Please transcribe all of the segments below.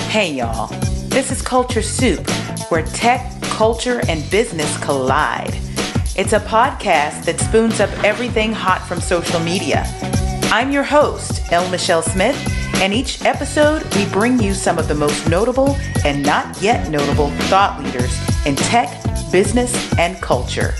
Hey y'all, this is Culture Soup, where tech, culture, and business collide. It's a podcast that spoons up everything hot from social media. I'm your host, L. Michelle Smith, and each episode we bring you some of the most notable and not yet notable thought leaders in tech, business, and culture.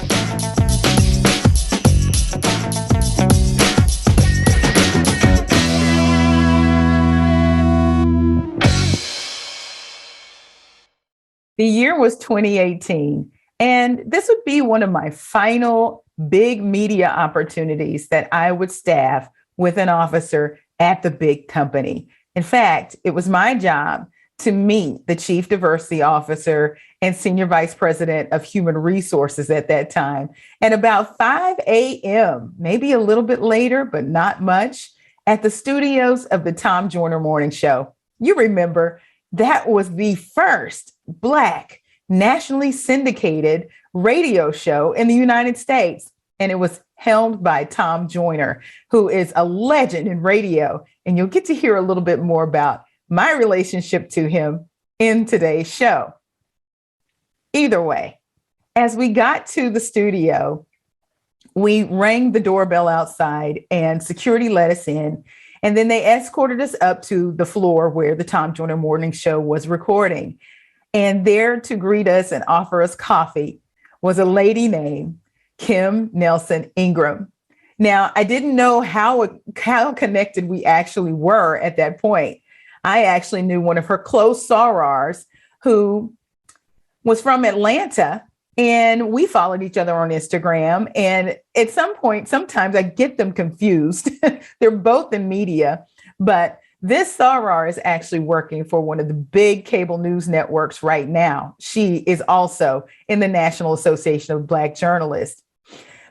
The year was 2018, and this would be one of my final big media opportunities that I would staff with an officer at the big company. In fact, it was my job to meet the chief diversity officer and senior vice president of human resources at that time. And about 5 a.m., maybe a little bit later, but not much, at the studios of the Tom Joyner Morning Show. You remember, that was the first Black, nationally syndicated radio show in the United States. And it was helmed by Tom Joyner, who is a legend in radio. And you'll get to hear a little bit more about my relationship to him in today's show. Either way, as we got to the studio, we rang the doorbell outside and security let us in. And then they escorted us up to the floor where the Tom Joyner Morning Show was recording. And there to greet us and offer us coffee was a lady named Kim Nelson-Ingram. Now, I didn't know how connected we actually were at that point. I actually knew one of her close sorors who was from Atlanta, and we followed each other on Instagram. And at some point, sometimes I get them confused. They're both in media, but this soror is actually working for one of the big cable news networks right now. She is also in the National Association of Black Journalists.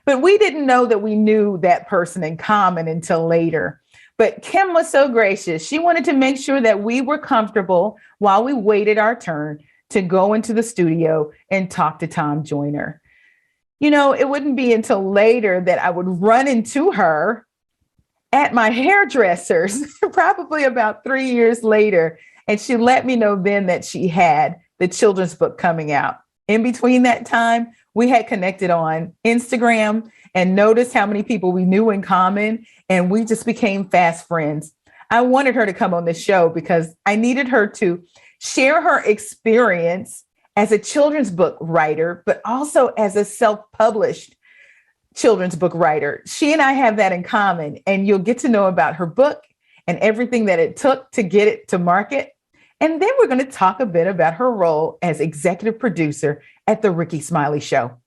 But we didn't know that we knew that person in common until later. But Kim was so gracious. She wanted to make sure that we were comfortable while we waited our turn to go into the studio and talk to Tom Joyner. You know, it wouldn't be until later that I would run into her at my hairdresser's, probably about 3 years later. And she let me know then that she had the children's book coming out. In between that time, we had connected on Instagram and noticed how many people we knew in common. And we just became fast friends. I wanted her to come on the show because I needed her to share her experience as a children's book writer, but also as a self-published children's book writer. She and I have that in common, and you'll get to know about her book and everything that it took to get it to market. And then we're going to talk a bit about her role as executive producer at the Ricky Smiley Show.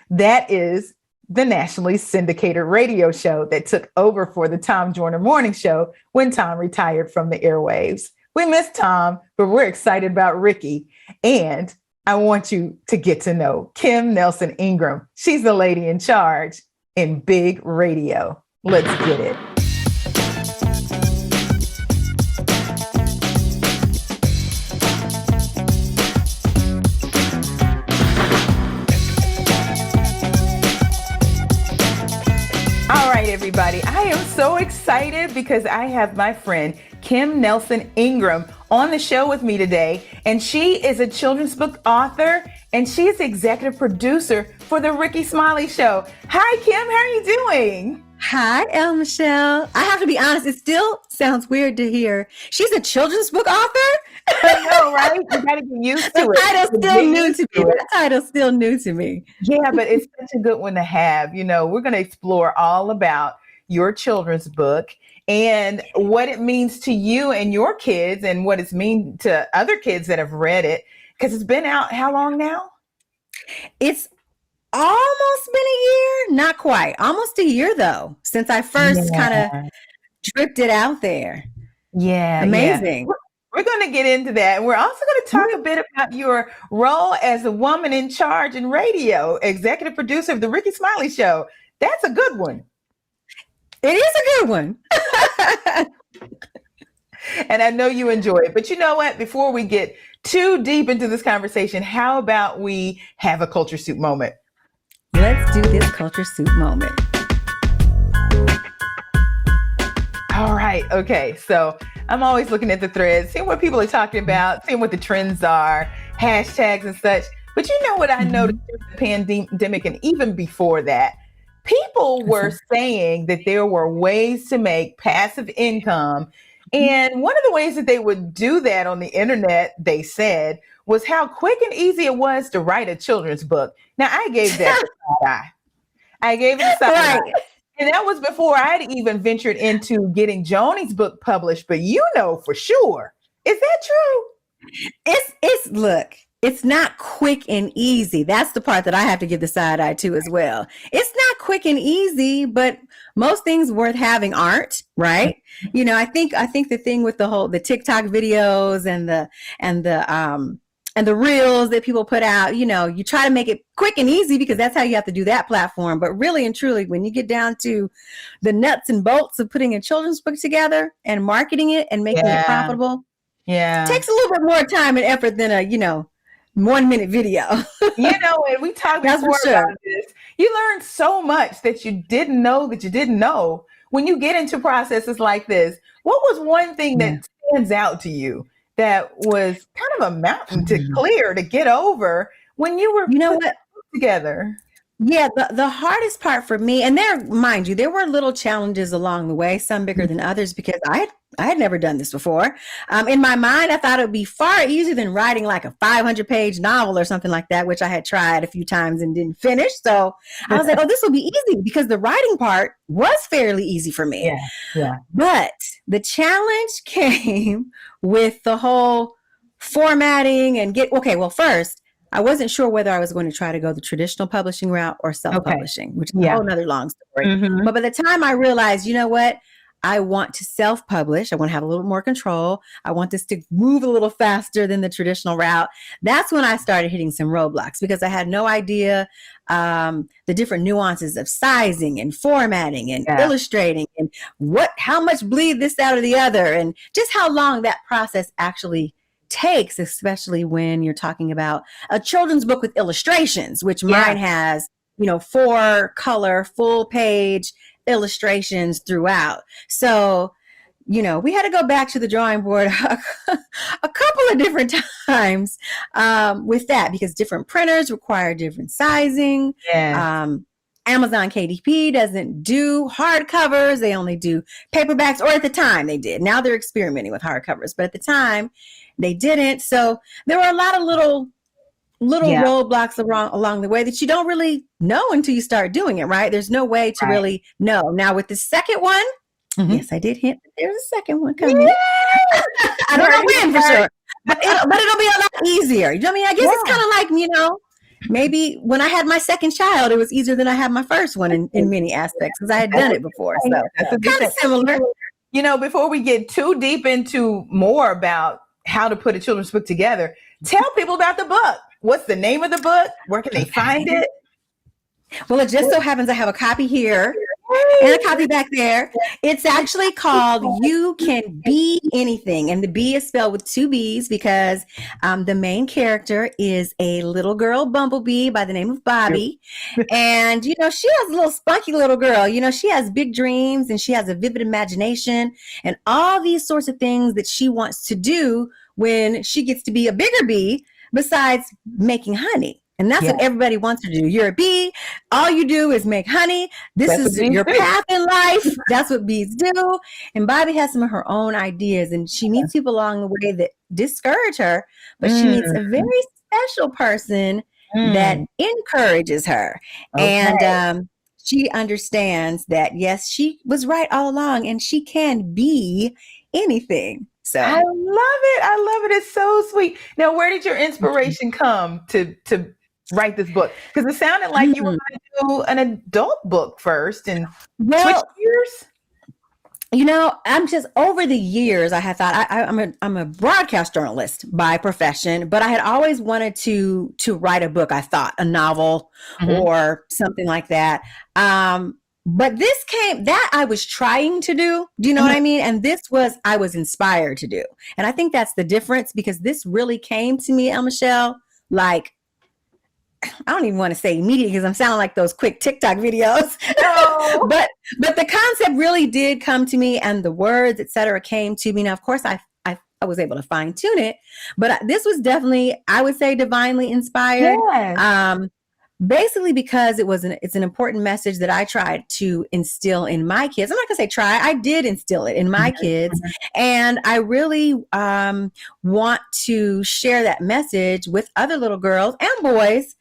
That is the nationally syndicated radio show that took over for the Tom Joyner Morning Show when Tom retired from the airwaves. We miss Tom, but we're excited about Ricky. And I want you to get to know Kim Nelson-Ingram. She's the lady in charge in big radio. Let's get it. All right, everybody. I am so excited because I have my friend Kim Nelson-Ingram on the show with me today. And she is a children's book author, and she is executive producer for the Ricky Smiley Show. Hi, Kim. How are you doing? Hi, El Michelle. I have to be honest, it still sounds weird to hear she's a children's book author. I know, right? You got to get used to it. That title's still new to me. Yeah, but it's such a good one to have. You know, we're going to explore all about your children's book and what it means to you and your kids and what it's mean to other kids that have read it. Because it's been out how long now? It's almost been a year. Not quite. Almost a year, though, since I first kind of dripped it out there. Yeah. Amazing. Yeah. We're going to get into that. And we're also going to talk a bit about your role as a woman in charge in radio, executive producer of the Ricky Smiley Show. That's a good one. It is a good one. And I know you enjoy it. But you know what? Before we get too deep into this conversation, how about we have a Culture Soup moment? Let's do this Culture Soup moment. All right. Okay. So I'm always looking at the threads, seeing what people are talking about, seeing what the trends are, hashtags and such. But you know what I noticed during the pandemic and even before that? People were saying that there were ways to make passive income. And one of the ways that they would do that on the internet, they said, was how quick and easy it was to write a children's book. Now, I gave that the side eye. I gave it a side eye. And that was before I had even ventured into getting Joni's book published. But you know for sure. Is that true? Look, it's not quick and easy. That's the part that I have to give the side eye to as well. It's not quick and easy, but most things worth having aren't, right? You know, I think the thing with the TikTok videos and the reels that people put out, you know, you try to make it quick and easy because that's how you have to do that platform. But really and truly, when you get down to the nuts and bolts of putting a children's book together and marketing it and making it profitable, it takes a little bit more time and effort than a 1 minute video. And we talked before about this. You learn so much that you didn't know that you didn't know when you get into processes like this. What was one thing that stands out to you that was kind of a mountain to clear, to get over when you were together? Yeah, the hardest part for me, and mind you, there were little challenges along the way, some bigger than others, because I had never done this before. In my mind, I thought it would be far easier than writing like a 500-page novel or something like that, which I had tried a few times and didn't finish. So I was like, oh, this will be easy because the writing part was fairly easy for me. Yeah. But the challenge came with the whole formatting and first, I wasn't sure whether I was going to try to go the traditional publishing route or self-publishing, which is a whole nother long story. But by the time I realized, you know what, I want to self-publish. I want to have a little more control. I want this to move a little faster than the traditional route. That's when I started hitting some roadblocks because I had no idea the different nuances of sizing and formatting and illustrating and how much bleed this out of the other and just how long that process actually takes, especially when you're talking about a children's book with illustrations, which mine has, 4 color, full page illustrations throughout. So, we had to go back to the drawing board a couple of different times with that because different printers require different sizing. Amazon KDP doesn't do hardcovers. They only do paperbacks, or at the time they did. Now they're experimenting with hardcovers, but at the time they didn't. So there were a lot of little roadblocks along the way that you don't really know until you start doing it, right? There's no way to really know. Now with the second one, yes, I did hint that there's a second one coming. I don't know when for sure, but it'll be a lot easier. You know what I mean? I guess it's kind of like, maybe when I had my second child, it was easier than I had my first one in many aspects because I had done it before. So kind of similar. Before we get too deep into more about how to put a children's book together, tell people about the book. What's the name of the book? Where can they find it? Well, it just so happens I have a copy here and a copy back there. It's actually called You Can Be Anything. And the B is spelled with 2 B's because the main character is a little girl bumblebee by the name of Bobby. And, she has a little spunky little girl. She has big dreams and she has a vivid imagination and all these sorts of things that she wants to do when she gets to be a bigger bee besides making honey. And that's what everybody wants to do. You're a bee. All you do is make honey. This is your path in life. That's what bees do. And Bobby has some of her own ideas. And she meets people along the way that discourage her. But she meets a very special person that encourages her. And she understands that, yes, she was right all along. And she can be anything. So I love it. It's so sweet. Now, where did your inspiration come to write this book? Because it sounded like you were going to do an adult book first and switch gears. I'm just over the years, I had thought I'm a broadcast journalist by profession, but I had always wanted to write a book. I thought a novel or something like that. But this that I was trying to do. Do you know what I mean? And this I was inspired to do. And I think that's the difference because this really came to me, El Michelle, like I don't even want to say immediate because I'm sounding like those quick TikTok videos. No. but the concept really did come to me, and the words, et cetera, came to me. Now, of course, I was able to fine tune it, but this was definitely, I would say, divinely inspired. Yes. Basically because it's an important message that I tried to instill in my kids. I'm not gonna say try, I did instill it in my kids. And I really want to share that message with other little girls and boys,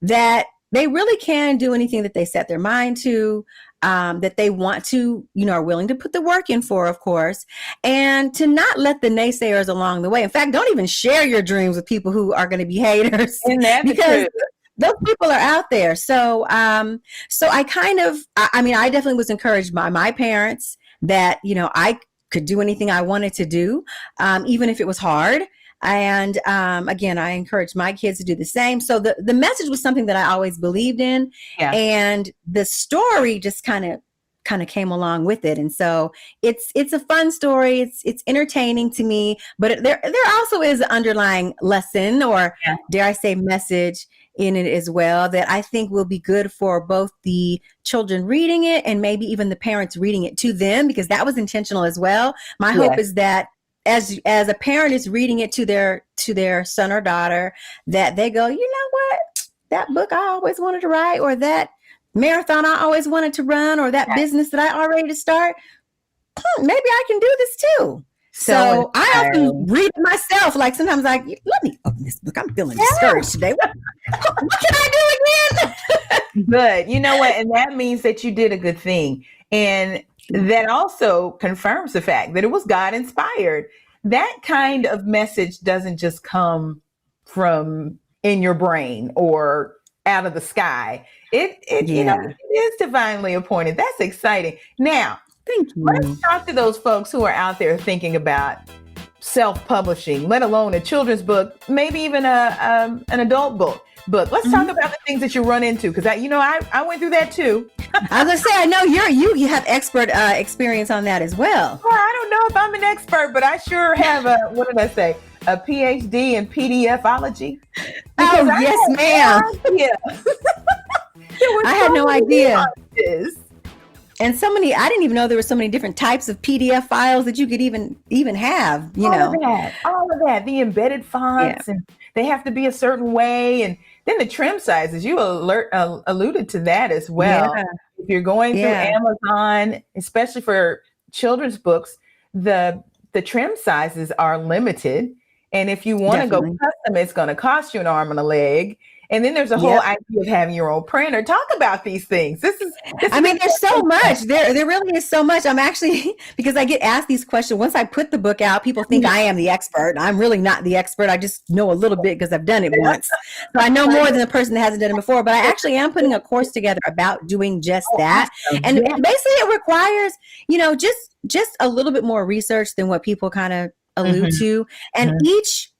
that they really can do anything that they set their mind to, that they want to, are willing to put the work in for, of course, and to not let the naysayers along the way. In fact, don't even share your dreams with people who are going to be haters. And that's because true. Those people are out there. So, so I definitely was encouraged by my parents that, I could do anything I wanted to do, even if it was hard. And again, I encouraged my kids to do the same. So the message was something that I always believed in, and the story just kind of came along with it. And so it's a fun story. It's entertaining to me, but there also is an underlying lesson, or dare I say message in it as well, that I think will be good for both the children reading it and maybe even the parents reading it to them, because that was intentional as well. My hope is that as a parent is reading it to their son or daughter, that they go, you know what, that book I always wanted to write, or that marathon I always wanted to run, or that business that I already to start, maybe I can do this too. So I often read it myself. Like sometimes let me open this book. I'm feeling discouraged today. What can I do again? Good. You know what? And that means that you did a good thing. And that also confirms the fact that it was God inspired. That kind of message doesn't just come from in your brain or out of the sky. It is divinely appointed. That's exciting. Now, thank you. Let's talk to those folks who are out there thinking about self-publishing, let alone a children's book, maybe even an adult book. Let's talk about the things that you run into, because I went through that too. I was gonna say, I know you have expert experience on that as well. Well, I don't know if I'm an expert, but I sure have a PhD in PDFology. Oh, yes, ma'am. I had no idea. And so many, I didn't even know there were so many different types of PDF files that you could even have, All of that, the embedded fonts, and they have to be a certain way. And then the trim sizes, you alluded to that as well. Yeah. If you're going through Amazon, especially for children's books, the trim sizes are limited. And if you want to go custom, it's going to cost you an arm and a leg. And then there's a whole idea of having your own printer. Talk about these things. There's so much. There really is so much. I'm actually, because I get asked these questions. Once I put the book out, people think I am the expert. I'm really not the expert. I just know a little bit because I've done it once. So I know more than the person that hasn't done it before. But I actually am putting a course together about doing just that. And basically it requires, just a little bit more research than what people kind of allude to. And each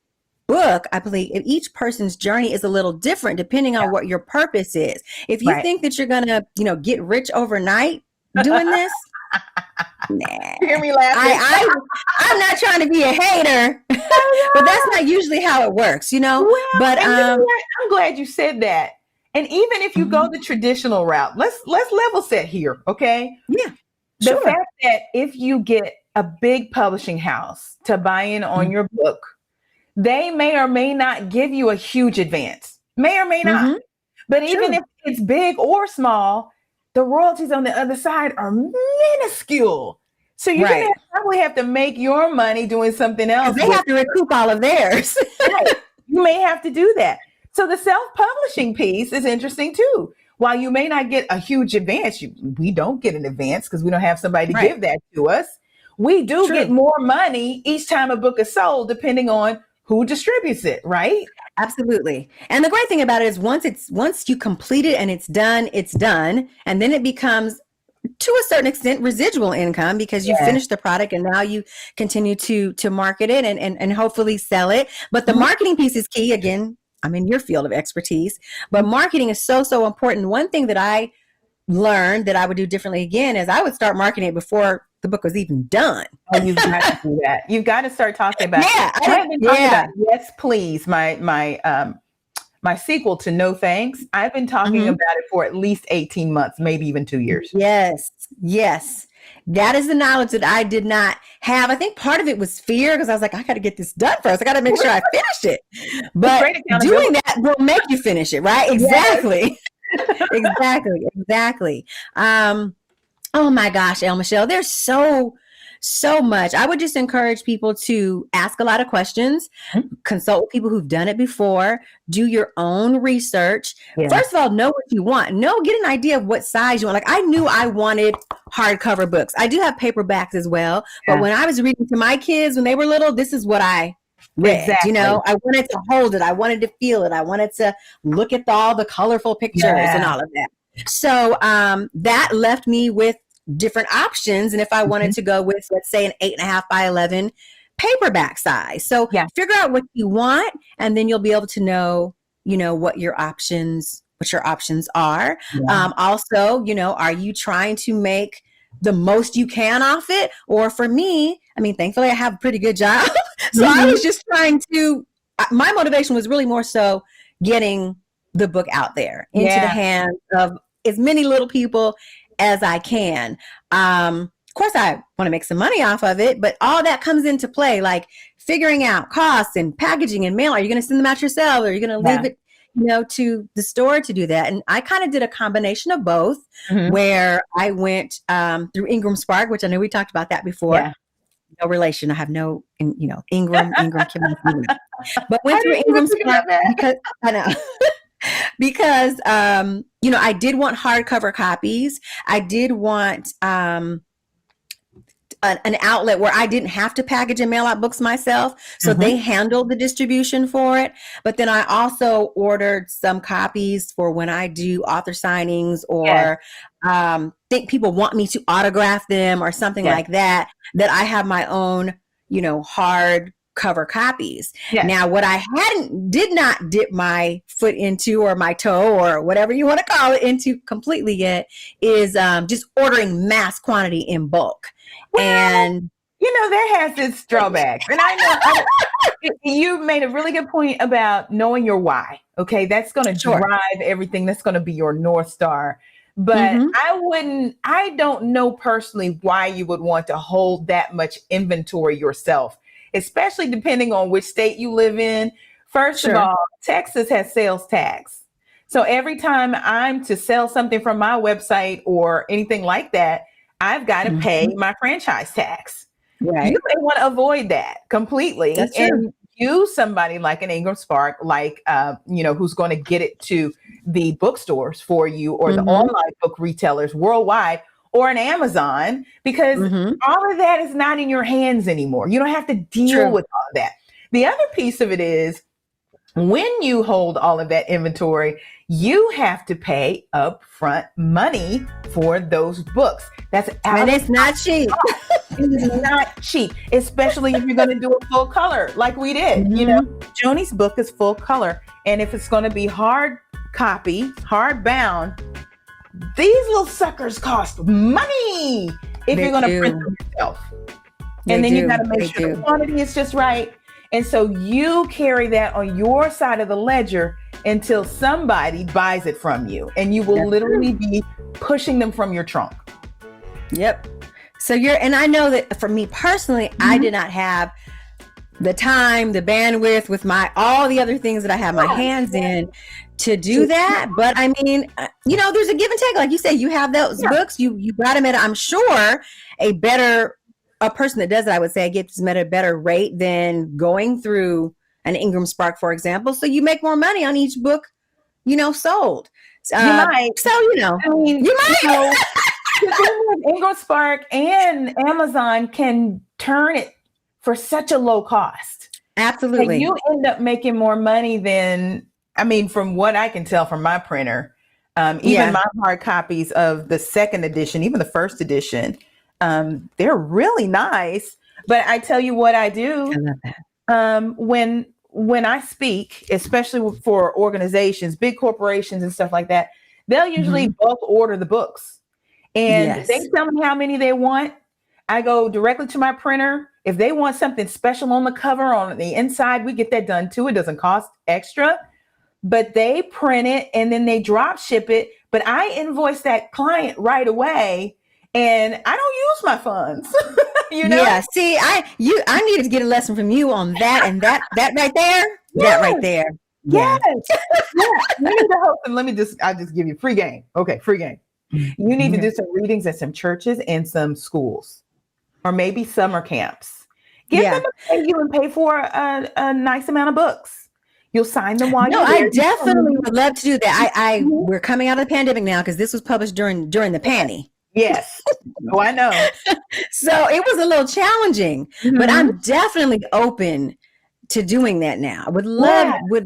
book, I believe, each person's journey is a little different depending on what your purpose is. If you think that you're gonna, get rich overnight doing this, nah. Hear me laughing. I'm not trying to be a hater, but that's not usually how it works, Well, but I'm glad you said that. And even if you go the traditional route, let's level set here, okay? Yeah. The fact that if you get a big publishing house to buy in on your book, they may or may not give you a huge advance, may or may not. But even if it's big or small, the royalties on the other side are minuscule. So you're going to probably have to make your money doing something else. They have to recoup all of theirs. You may have to do that. So the self-publishing piece is interesting too. While you may not get a huge advance, we don't get an advance because we don't have somebody to give that to us. We do get more money each time a book is sold, depending on who distributes it, right? Absolutely. And the great thing about it is once you complete it and it's done, and then it becomes, to a certain extent, residual income, because you finished the product and now you continue to market it and hopefully sell it. But the marketing piece is key. Again, I'm in your field of expertise, but marketing is so important. One thing that I learned that I would do differently again is I would start marketing it before the book was even done. Oh, you've got to do that. You've got to start talking about about, yes, please. My my sequel to No Thanks, I've been talking about it for at least 18 months, maybe even 2 years. Yes. Yes. That is the knowledge that I did not have. I think part of it was fear because I was like, I got to get this done first. I got to make sure I finish it. But doing that will make you finish it, right? Exactly. Yes. Exactly. Oh my gosh, El Michelle, there's so much. I would just encourage people to ask a lot of questions, consult with people who've done it before, do your own research. Yeah. First of all, know what you want. Get an idea of what size you want. Like I knew I wanted hardcover books. I do have paperbacks as well. But when I was reading to my kids when they were little, this is what I read. Exactly. I wanted to hold it. I wanted to feel it. I wanted to look at all the colorful pictures and all of that. So that left me with different options. And if I wanted to go with, let's say, an 8.5 by 11 paperback size. So figure out what you want, and then you'll be able to know, what your options are. Yeah. Also, are you trying to make the most you can off it? Or for me, thankfully I have a pretty good job. So I was just trying to, my motivation was really more so getting the book out there into the hands of as many little people as I can. Of course, I want to make some money off of it, but all that comes into play, like figuring out costs and packaging and mail. Are you going to send them out yourself? Or are you going to leave it, to the store to do that? And I kind of did a combination of both, where I went through Ingram Spark, which I know we talked about that before. Yeah. No relation. I have no, Ingram, Kim Nelson-Ingram. But went through Ingram Spark because I know. Because, I did want hardcover copies. I did want an outlet where I didn't have to package and mail out books myself. So they handled the distribution for it. But then I also ordered some copies for when I do author signings or think people want me to autograph them or something like that I have my own, hard cover copies. Yes. Now, what I did not dip my foot into, or my toe, or whatever you want to call it, into completely yet is just ordering mass quantity in bulk. Well, and that has its drawbacks. And I know you made a really good point about knowing your why. Okay, that's going to drive everything. That's going to be your North Star. But I don't know personally why you would want to hold that much inventory yourself, especially depending on which state you live in. First of all, Texas has sales tax. So every time I'm to sell something from my website or anything like that, I've got to pay my franchise tax. Right. You may want to avoid that completely. That's true. And use somebody like an Ingram Spark, like, who's going to get it to the bookstores for you, or the online book retailers worldwide, or an Amazon, because all of that is not in your hands anymore. You don't have to deal with all of that. The other piece of it is, when you hold all of that inventory, you have to pay upfront money for those books. And it's not cheap. It is not cheap, especially if you're going to do a full color like we did. Joni's book is full color. And if it's going to be hard copy, hardbound, these little suckers cost money if you're going to print them yourself. And then you got to make sure the quantity is just right. And so you carry that on your side of the ledger until somebody buys it from you, and you will literally be pushing them from your trunk. Yep. So and I know that for me personally, I did not have the time, the bandwidth with all the other things that I have my hands in to do that. But there's a give and take. Like you said, you have those books, you got them at, I'm sure, a person that does it, I would say, gets them at a better rate than going through an Ingram Spark, for example. So you make more money on each book, sold. You might. So, you might. Ingram Spark and Amazon can turn it for such a low cost. Absolutely. And you end up making more money than, from what I can tell from my printer, even my hard copies of the second edition, even the first edition, they're really nice. But I tell you what I do. I love that. When I speak, especially for organizations, big corporations and stuff like that, they'll usually bulk order the books. And they tell me how many they want. I go directly to my printer. If they want something special on the cover, on the inside, we get that done too. It doesn't cost extra. but they print it and then they drop ship it. But I invoice that client right away, and I don't use my funds. Yeah. See, I needed to get a lesson from you on that, and that right there. Yes. That right there. Yes. Yeah. You need to host, and I'll just give you free game. Okay, free game. You need to do some readings at some churches and some schools, or maybe summer camps. Get them to pay you and pay for a nice amount of books. You'll sign them while you're there. I definitely would love to do that. We're coming out of the pandemic now because this was published during the panty. Yes. Oh, I know. So it was a little challenging, but I'm definitely open to doing that now. I would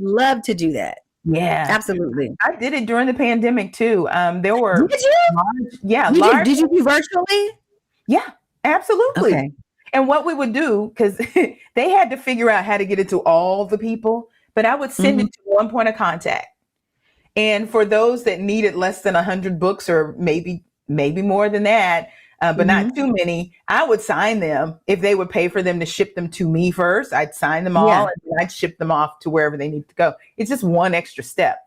love to do that. Yeah, absolutely. I did it during the pandemic too. There were. Did you? Did you do virtually? Yeah, absolutely. Okay. And what we would do, because they had to figure out how to get it to all the people, but I would send it to one point of contact. And for those that needed less than 100 books, or maybe more than that, but not too many, I would sign them. If they would pay for them to ship them to me first, I'd sign them all and then I'd ship them off to wherever they need to go. It's just one extra step.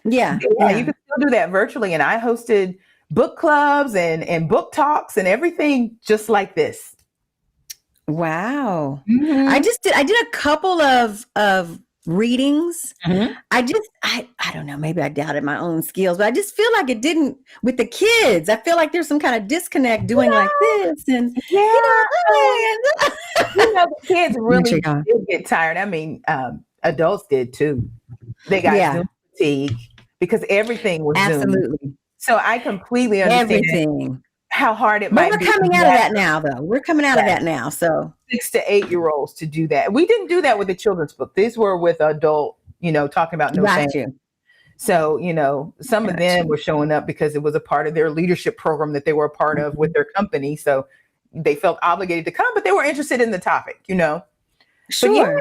Yeah. You can still do that virtually. And I hosted book clubs and book talks and everything just like this. Wow. I did a couple of readings. I don't know, maybe I doubted my own skills, but I just feel like it didn't with the kids. I feel like there's some kind of disconnect doing like this, and the kids really did get tired. I mean, adults did too. They got Zoom fatigue because everything was absolutely Zoom. So I completely understand everything. How hard it might be. We're coming out of that now, though. We're coming out of that now. So 6 to 8 year olds to do that. We didn't do that with the children's book. These were with adult, talking about no shame. So, some of them were showing up because it was a part of their leadership program that they were a part of with their company. So they felt obligated to come, but they were interested in the topic, Sure.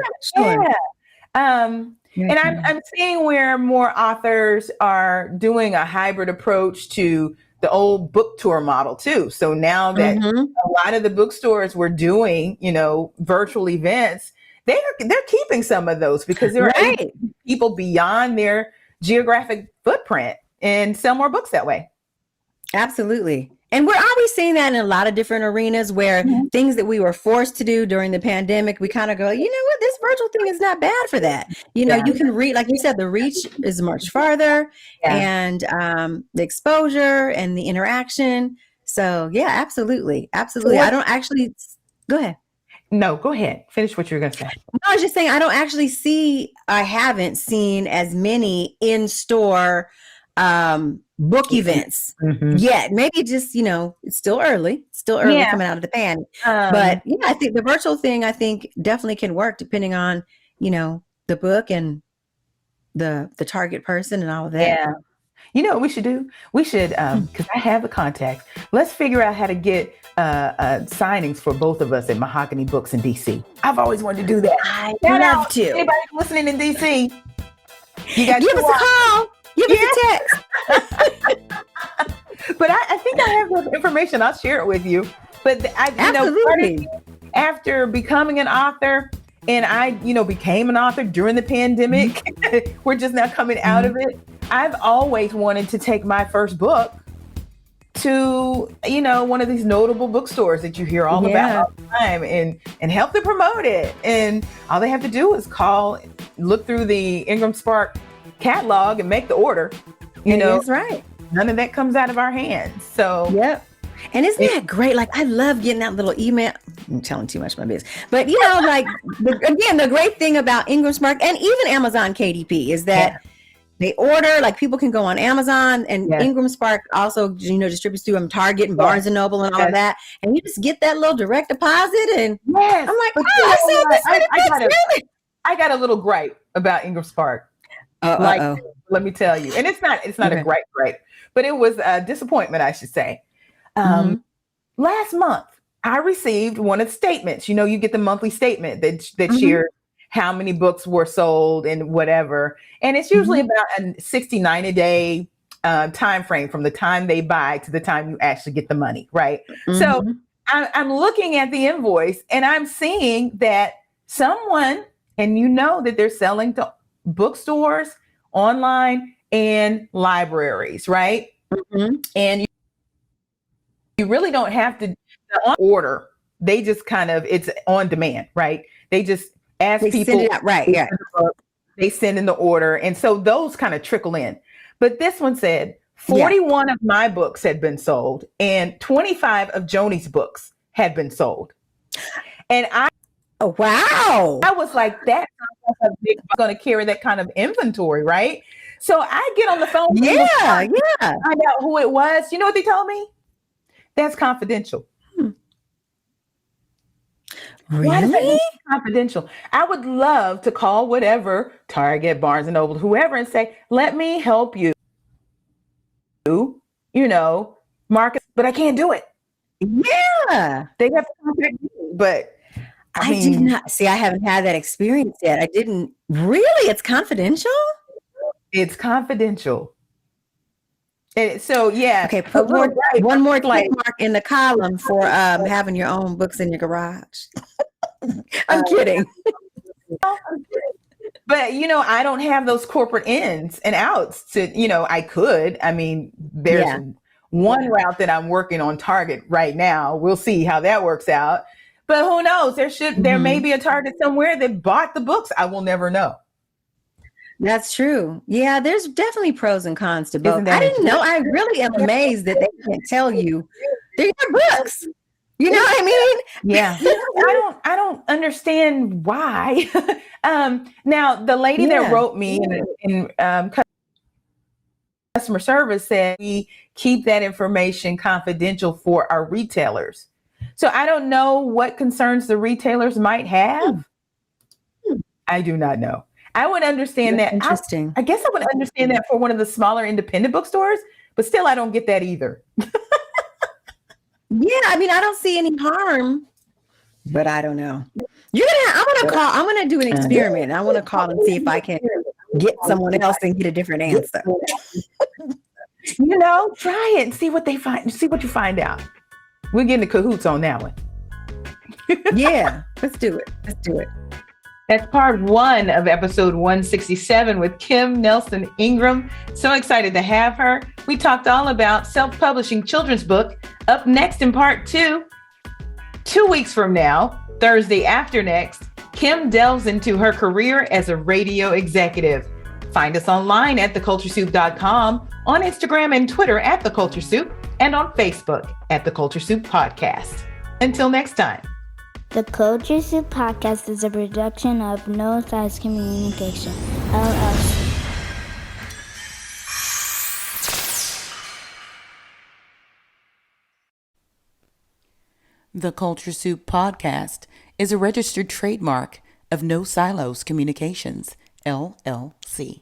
And I'm seeing where more authors are doing a hybrid approach to the old book tour model too. So now that a lot of the bookstores were doing, virtual events, they're keeping some of those because there are people beyond their geographic footprint and sell more books that way. Absolutely. And we're always seeing that in a lot of different arenas where things that we were forced to do during the pandemic, we kind of go, you know what, this virtual thing is not bad for that. You can read, like you said, the reach is much farther and the exposure and the interaction. So yeah, absolutely. Absolutely. I don't actually, go ahead. No, go ahead. Finish what you were going to say. I was just saying, I haven't seen as many in-store book events yet. Maybe just, it's still early coming out of the pan. But I think the virtual thing, definitely can work depending on, the book and the target person and all of that. Yeah. You know what we should do? We should, because I have the contacts, let's figure out how to get signings for both of us at Mahogany Books in DC. I've always wanted to do that. I'd love to. Anybody listening in DC? You got give us a call. Give us a text. But I think I have the information. I'll share it with you. But absolutely. After becoming an author, and I, became an author during the pandemic, we're just now coming out of it. I've always wanted to take my first book to, one of these notable bookstores that you hear all about all the time and help them promote it. And all they have to do is look through the Ingram Spark catalog and make the order. That's right. None of that comes out of our hands. So, And isn't that great? Like, I love getting that little email. I'm telling too much of my business. But, the great thing about Ingram Spark and even Amazon KDP is that they order, like people can go on Amazon and Ingram Spark also, distributes through Target and Barnes and Noble and all of that. And you just get that little direct deposit. And I'm like, I got a little gripe about Ingram Spark. Let me tell you. And it's not a gripe, but it was a disappointment, I should say. Last month, I received one of the statements. You get the monthly statement that shares how many books were sold and whatever. And it's usually about a 90 day time frame from the time they buy to the time you actually get the money, right? So I'm looking at the invoice and I'm seeing that someone, and that they're selling to bookstores online and libraries, right? Mm-hmm. And you really don't have to order. They just it's on demand, right? They just ask They people. send it out, right? Yeah. They send in the order. And so those kind of trickle in. But this one said 41 of my books had been sold and 25 of Joni's books had been sold. And oh, wow. I was like, that's going to carry that kind of inventory, right? So I get on the phone. Yeah. Find out who it was. You know what they told me? That's confidential. Really? Why is that confidential? I would love to call whatever, Target, Barnes and Noble, whoever, and say, let me help you, market, but I can't do it. Yeah. They have to contact me, but I did not see. I haven't had that experience yet. I didn't really. It's confidential. It's confidential. And so, yeah. Okay. Put one more tick mark in the column for having your own books in your garage. I'm kidding. But, I don't have those corporate ins and outs to, I could. I mean, there's one route that I'm working on Target right now. We'll see how that works out. But who knows? There may be a Target somewhere that bought the books. I will never know. That's true. Yeah, there's definitely pros and cons to both. I didn't know. I really am amazed that they can't tell you they're your books. You know what I mean? Yeah. I don't understand why. Now the lady that wrote me in customer service said we keep that information confidential for our retailers. So I don't know what concerns the retailers might have. I do not know. I would understand that. Interesting. I guess I would understand that for one of the smaller independent bookstores, but still I don't get that either. Yeah, I mean, I don't see any harm, but I don't know. I'm gonna do an experiment. I want to call and see if I can get someone else and get a different answer. Try it and see what they find. See what you find out. We're getting the cahoots on that one. Yeah, let's do it. That's part 1 of episode 167 with Kim Nelson-Ingram. So excited to have her. We talked all about self-publishing children's book. Up next in part 2, 2 weeks from now, Thursday after next, Kim delves into her career as a radio executive. Find us online at theculturesoup.com, on Instagram and Twitter at The Culture Soup, and on Facebook at The Culture Soup Podcast. Until next time. The Culture Soup Podcast is a production of No Size Communication, LLC. The Culture Soup Podcast is a registered trademark of No Silos Communications, LLC.